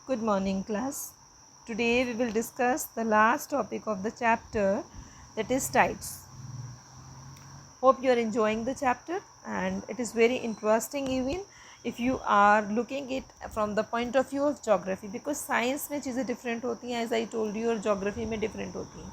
Good morning, class. Today we will discuss the last topic of the chapter, that is tides. Hope you are enjoying the chapter, and it is very interesting even if you are looking it from the point of view of geography, because science में चीज़ें different होती हैं, as I told you, और geography में different होती हैं.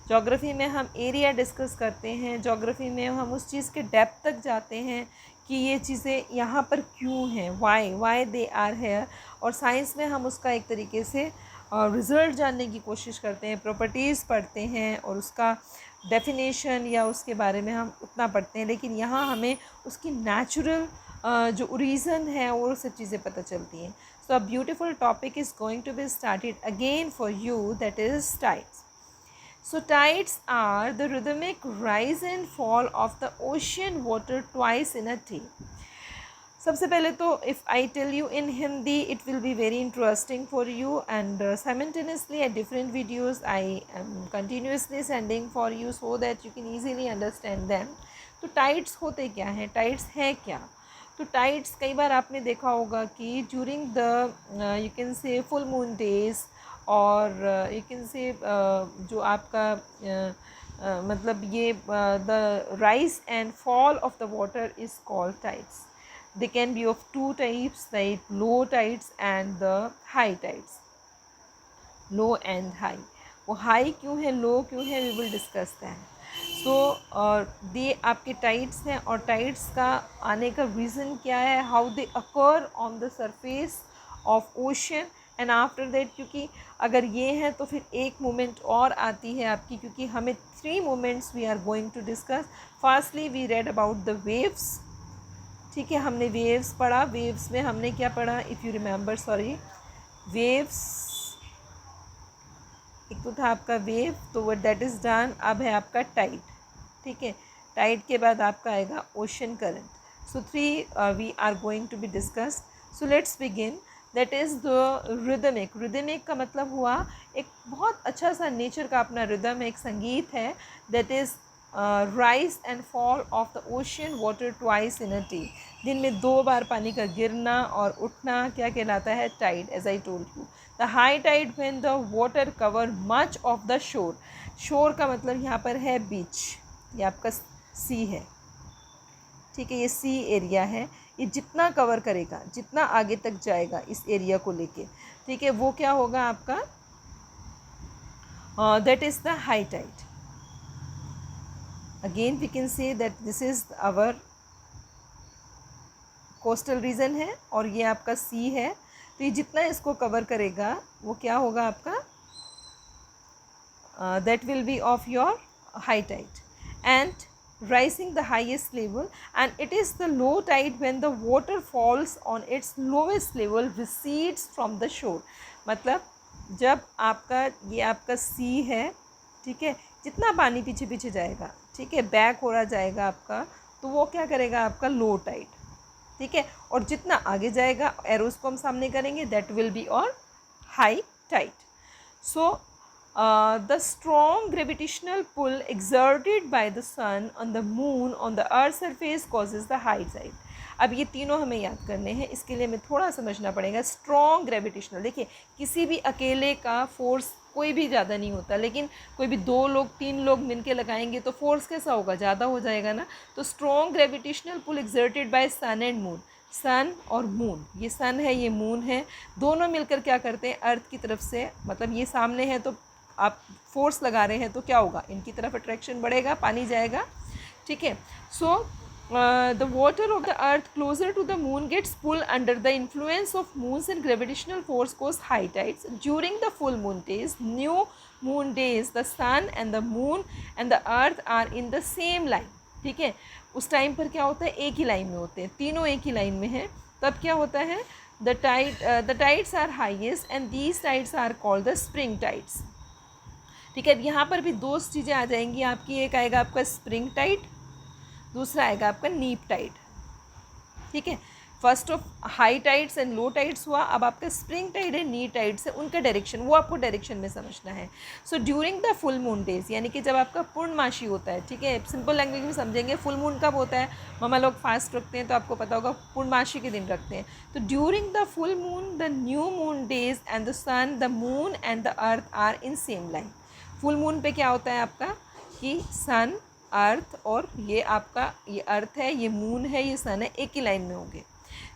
Geography में हम area discuss करते हैं, geography में हम उस चीज़ के depth तक जाते हैं कि ये चीज़ें यहाँ पर क्यों हैं, why they are here, और साइंस में हम उसका एक तरीके से रिज़ल्ट जानने की कोशिश करते हैं, प्रॉपर्टीज़ पढ़ते हैं और उसका डेफिनेशन या उसके बारे में हम उतना पढ़ते हैं. लेकिन यहाँ हमें उसकी नेचुरल जो रीज़न है वो सब चीज़ें पता चलती हैं. So a beautiful topic is going to be started again for you, that is tides. So tides are the rhythmic rise and fall of the ocean water twice in a day. सबसे पहले तो if I tell you in Hindi, it will be very interesting for you, and simultaneously at different videos I am continuously sending for you so that you can easily understand them. तो tides होते क्या हैं, tides हैं क्या? तो tides कई बार आपने देखा होगा कि during the you can say full moon days, और यू कैन से जो आपका मतलब ये the rise and fall of the water is called tides. They can be of two types, like low tides and the high tides. Low and high. वो high क्यों है, लो क्यों है, वी विल डिस्कस दैट. सो ये आपके tides हैं, और tides का आने का रीज़न क्या है, how they occur on the surface of ocean. And after that, क्योंकि अगर ये है तो फिर एक मोमेंट और आती है आपकी, क्योंकि हमें 3 moments we are going to discuss. Firstly we read about the waves. ठीक है, हमने वेव्स पढ़ा. वेव्स में हमने क्या पढ़ा, if you remember, sorry, waves एक तो था आपका वेव, तो वो दैट इज़ डन. अब है आपका टाइड. ठीक है, टाइड के बाद आपका आएगा ocean current. So 3 we are going to be discussed. So let's begin. That is the rhythmic. Rhythmic का मतलब हुआ एक बहुत अच्छा सा नेचर का अपना रिदम, एक संगीत है. That is rise and fall of the ocean water twice in a day. दिन में 2 बार पानी का गिरना और उठना क्या कहलाता है, tide, as I told you. The high tide when the water cover much of the shore. Shore का मतलब यहाँ पर है बीच, ये आपका सी है. ठीक है, ये सी एरिया है. ये जितना कवर करेगा, जितना आगे तक जाएगा इस एरिया को लेके, ठीक है, वो क्या होगा आपका, that is the high tide. Again we can say that this is our coastal region है, और ये आपका सी है. तो ये जितना इसको कवर करेगा वो क्या होगा आपका, that will be of your high tide. And rising the highest level, and it is the low tide when the water falls on its lowest level, recedes from the shore. मतलब जब आपका ये आपका सी है, ठीक है, जितना पानी पीछे पीछे जाएगा, ठीक है, बैक हो रहा जाएगा आपका, तो वो क्या करेगा आपका लो टाइड. ठीक है, और जितना आगे जाएगा, एरोस को हम सामने करेंगे, दैट विल बी और high tide. So the strong gravitational pull exerted by the sun on the moon on the earth's surface causes the high tide. अब ये तीनों हमें याद करने हैं, इसके लिए हमें थोड़ा समझना पड़ेगा. स्ट्रॉन्ग ग्रेविटेशनल, देखिए किसी भी अकेले का फोर्स कोई भी ज़्यादा नहीं होता, लेकिन कोई भी 2 लोग 3 लोग मिलके लगाएंगे तो फोर्स कैसा होगा, ज़्यादा हो जाएगा ना. तो strong gravitational pull exerted by sun and moon. Sun और मून, ये सन है, ये मून है, दोनों मिलकर क्या करते हैं, अर्थ की तरफ से, मतलब ये सामने है तो आप फोर्स लगा रहे हैं तो क्या होगा, इनकी तरफ अट्रैक्शन बढ़ेगा, पानी जाएगा. ठीक है. So the water of the earth closer to the moon gets pull under the influence of moons and gravitational force cause high tides. During the full moon days, new moon days, the sun and the moon and the earth are in the same line. ठीक है, उस time पर क्या होता है, एक ही line में होते हैं, तीनों एक ही लाइन में हैं. तब क्या होता है, the tides are highest and these tides are called the spring tides. ठीक है, अब यहाँ पर भी 2 चीज़ें आ जाएंगी आपकी. एक आएगा आपका स्प्रिंग टाइड, दूसरा आएगा आपका नीप टाइड. ठीक है, first of high tides and low tides हुआ, अब आपका spring tide and neap tides है, उनका डायरेक्शन वो आपको डायरेक्शन में समझना है. So during the full moon days, यानी कि जब आपका पूर्णमासी होता है, ठीक है, सिंपल लैंग्वेज में समझेंगे. फुल मून कब होता है, मम्मा लोग फास्ट रखते हैं तो आपको पता होगा पूर्णमासी के दिन रखते हैं. तो during the full moon, the new moon days and the sun, the moon and the earth are in same line. Full moon पे क्या होता है आपका कि सन, अर्थ और ये आपका ये अर्थ है, ये मून है, ये सन है, एक ही लाइन में होंगे.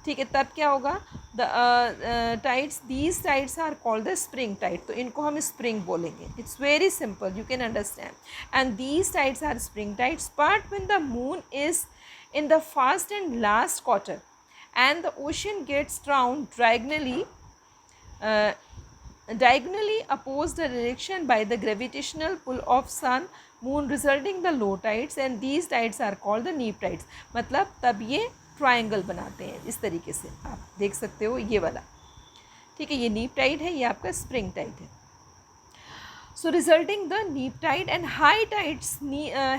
ठीक है, तब क्या होगा, the tides, these tides are called the spring tide. तो इनको हम स्प्रिंग बोलेंगे. It's very simple, you can understand. And these tides are spring tides, but when the moon is in the first and last quarter and the ocean gets drowned diagonally opposed the direction by the gravitational pull of sun moon, resulting the low tides, and these tides are called the neap tides. मतलब तब ये triangle बनाते हैं इस तरीके से, आप देख सकते हो ये वाला. ठीक है, ये नीप टाइड है, ये आपका स्प्रिंग टाइड है. So resulting the neap tide and high tides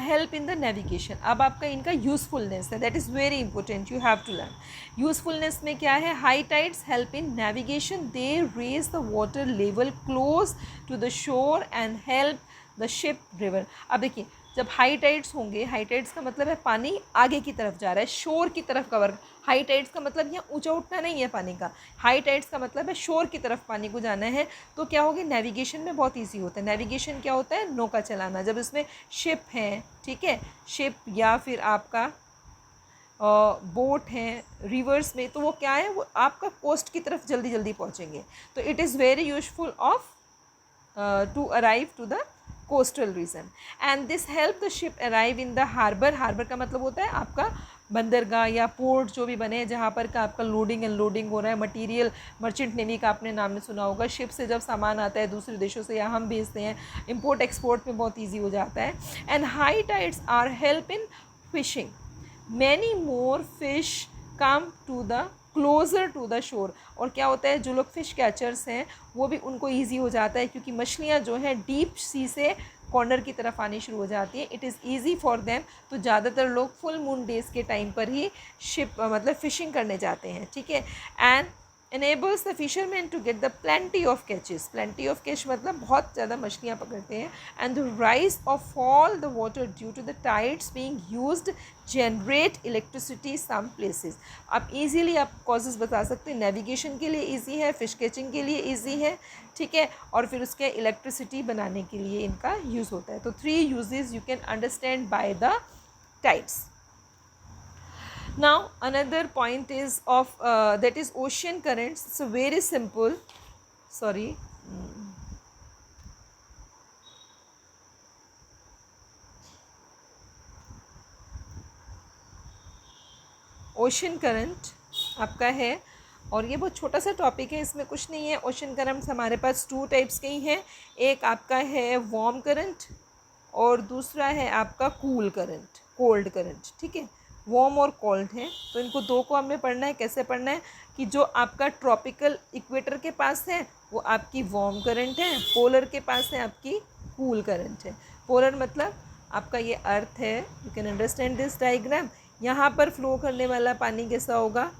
help in the navigation. अब आपका इनका यूजफुलनेस है, that is very important, you have to learn. Usefulness में क्या है, high tides help in navigation, they raise the water level close to the shore and help the ship river. अब देखिए, जब हाई टाइड्स होंगे, high tides का मतलब है पानी आगे की तरफ जा रहा है, शोर की तरफ कवर. हाई टाइड्स का मतलब यहाँ ऊंचा उठना नहीं है पानी का, हाई टाइड्स का मतलब है शोर की तरफ पानी को जाना है. तो क्या होगी, नेविगेशन में बहुत इजी होता है. नेविगेशन क्या होता है, नौका चलाना. जब इसमें शिप है, ठीक है, शिप या फिर आपका बोट हैं रिवर्स में, तो वो क्या है, वो आपका कोस्ट की तरफ जल्दी जल्दी पहुँचेंगे. तो it is very useful of to arrive to the coastal region, and this help the ship arrive in the harbour. Harbour का मतलब होता है आपका बंदरगाह या पोर्ट जो भी बने हैं जहाँ पर का आपका लोडिंग एंड लोडिंग हो रहा है. मटीरियल, मर्चेंट नेवी का आपने नाम में सुना होगा. शिप से जब सामान आता है दूसरे देशों से या हम भेजते हैं, इंपोर्ट एक्सपोर्ट में बहुत ईजी हो जाता है. And high tides are help in fishing, many more fish come to the closer to the shore. और क्या होता है, जो लोग फ़िश कैचर्स हैं वो भी उनको ईजी हो जाता है, क्योंकि मछलियाँ जो हैं डीप सी से कॉर्नर की तरफ आनी शुरू हो जाती है. It is easy for them. तो ज़्यादातर लोग फुल मून डेज़ के टाइम पर ही शिप मतलब फ़िशिंग करने जाते हैं. ठीक है, and enables the fishermen to get the plenty of catches. Plenty of catch मतलब बहुत ज़्यादा मछलियाँ पकड़ते हैं. And the rise or fall the water due to the tides being used generate electricity some places. आप easily आप causes बता सकते हैं. नेविगेशन के लिए easy है, फिश कैचिंग के लिए easy है, ठीक है, और फिर उसके इलेक्ट्रिसिटी बनाने के लिए इनका यूज़ होता है. तो 3 uses you can understand by the tides. Now another point is of that is ocean currents. It's a very simple, sorry, ocean current आपका है, और ये बहुत छोटा सा टॉपिक है, इसमें कुछ नहीं है. ओशन करंट्स हमारे पास 2 टाइप्स के ही हैं. एक आपका है वार्म करंट और दूसरा है आपका कूल करंट, कोल्ड करंट. ठीक है, वार्म और कोल्ड है. तो इनको 2 को हमें पढ़ना है. कैसे पढ़ना है कि जो आपका ट्रॉपिकल इक्वेटर के पास है वो आपकी वार्म करंट है, पोलर के पास है आपकी कूल करंट है. पोलर मतलब आपका ये अर्थ है. You can understand this diagram. यहाँ पर फ्लो करने वाला पानी कैसा होगा,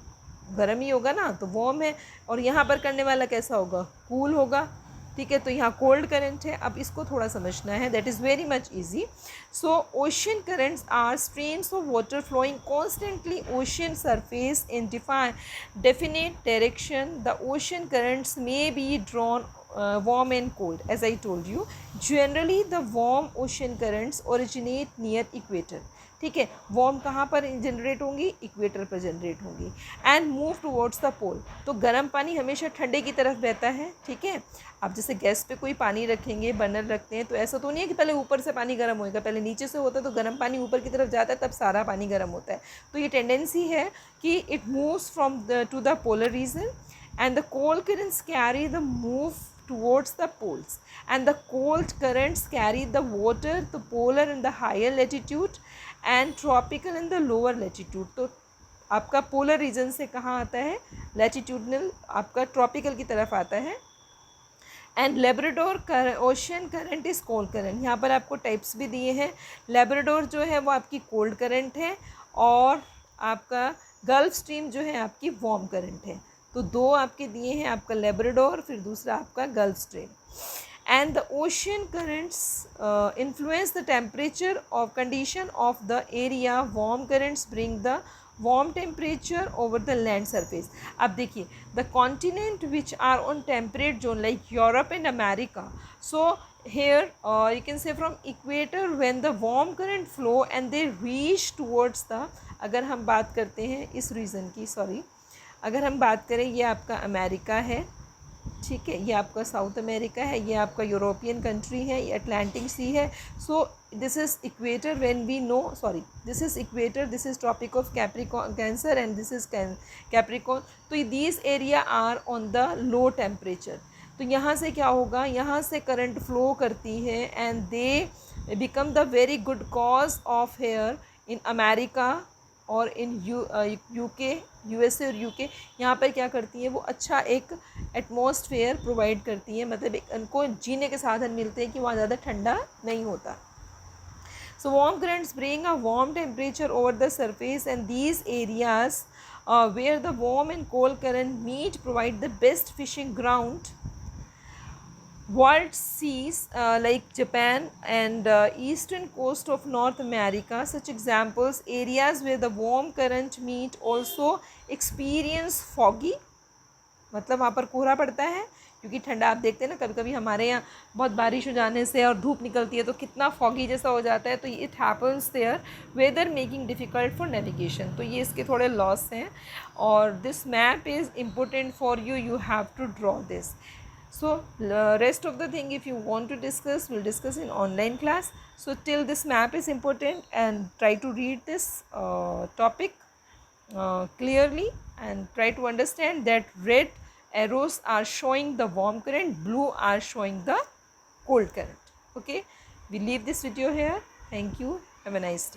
गर्म ही होगा ना, तो वार्म है. और यहाँ पर करने वाला कैसा होगा, कूल होगा. ठीक है, तो यहाँ कोल्ड करंट है. अब इसको थोड़ा समझना है, that is very much easy. So ocean currents are streams of water flowing constantly ocean surface in definite direction. The ocean currents may be drawn warm and cold, as I told you. Generally the warm ocean currents originate near equator. ठीक है, warm कहाँ पर generate होंगी, equator पर generate होंगी. And move towards the पोल. तो गर्म पानी हमेशा ठंडे की तरफ बहता है. ठीक है, आप जैसे गैस पे कोई पानी रखेंगे, बर्नर रखते हैं, तो ऐसा तो नहीं है कि पहले ऊपर से पानी गर्म होएगा, पहले नीचे से होता है. तो गर्म पानी ऊपर की तरफ जाता है, तब सारा पानी गर्म होता है. तो ये टेंडेंसी है कि it moves from to the polar region, and the cold currents carry the move towards the poles, and the cold currents carry the water to polar in the higher latitude and tropical in the lower latitude. तो आपका polar region से कहाँ आता है, latitudinal आपका tropical की तरफ आता है. And Labrador ocean current is cold current. यहाँ पर आपको टाइप्स भी दिए हैं. लेब्राडोर जो है वो आपकी कोल्ड करंट है, और आपका गल्फ स्ट्रीम जो है आपकी वार्म करंट है। तो दो आपके दिए हैं, आपका लेब्राडोर, फिर दूसरा आपका gulf stream. And the ocean currents influence the temperature of condition of the area. Warm currents bring the warm temperature over the land surface. अब देखिए, the continent which are on temperate zone like Europe and America, so here you can say from equator when the warm current flow and they reach towards the, अगर हम बात करते हैं इस reason की, sorry, अगर हम बात करें ये आपका अमेरिका है, ठीक है, ये आपका साउथ अमेरिका है, ये आपका यूरोपियन कंट्री है, ये अटलांटिक सी है। So this is equator when we know, sorry, this is equator, this is tropic of Capricorn Cancer and this is Capricorn. तो these area are on the low temperature. तो यहाँ से क्या होगा, यहाँ से करंट फ्लो करती है and they become the very good cause of here in America और इन यूके, यूएसए और यूके। यहाँ पर क्या करती हैं वो, अच्छा एक एटमॉस्फेयर प्रोवाइड करती हैं, मतलब एक उनको जीने के साधन मिलते हैं कि वहाँ ज़्यादा ठंडा नहीं होता। So warm currents bring a warm temperature over the surface, and these areas where the warm and cold current meet provide the best fishing ground. World seas like Japan and eastern coast of North America, such examples, areas where the warm current meet also experience foggy, मतलब वहाँ पर कोहरा पड़ता है, क्योंकि ठंडा, आप देखते हैं ना कभी कभी हमारे यहाँ बहुत बारिश हो जाने से और धूप निकलती है तो कितना फॉगी जैसा हो जाता है, तो it happens there, weather making difficult for navigation. तो ये इसके थोड़े लॉस हैं, और this map is important for you, you have to draw this. So rest of the thing if you want to discuss, we'll discuss in online class. So till this map is important, and try to read this topic clearly and try to understand that red arrows are showing the warm current, blue are showing the cold current. Okay, we leave this video here. Thank you, have a nice day.